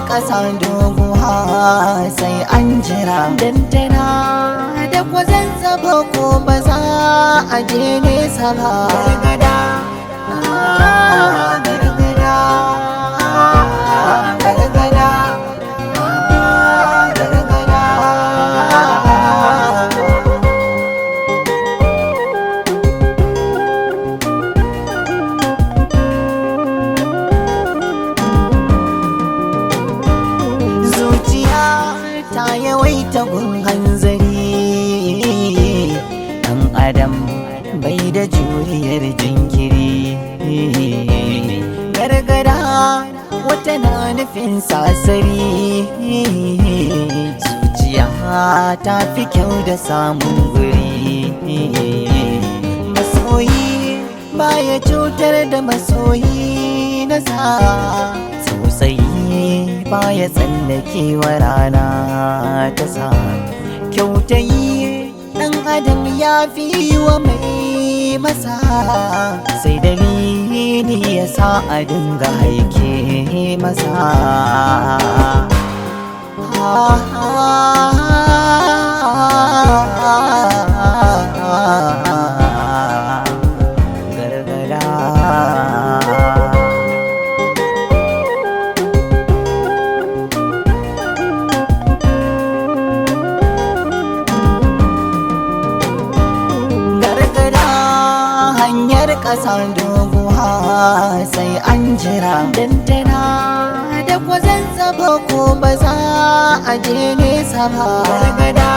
ƙasa doguwa sai an jira dandana da kwazon zaba ko ba za a je nesa ba. Gargada gargada gargada gargada. Zuciya ta yawaita gun hanzari, ɗan adam bai da juriyar jinkiri. Gargada wata na nufin sasari, zuciya ta fi kyau da samun guri. Masoyi baya cutar da masoyi nasa, tausayi baya tsallakewa rana ta sa. Kyautayi ɗan adam ya fi wa mai masa, sai dalili ya sa a dinga haike masa. Gargada hanyar ƙasa doguwa sai an jira dandana da kwazon zaba ko ba za a je nesa ba. Gargada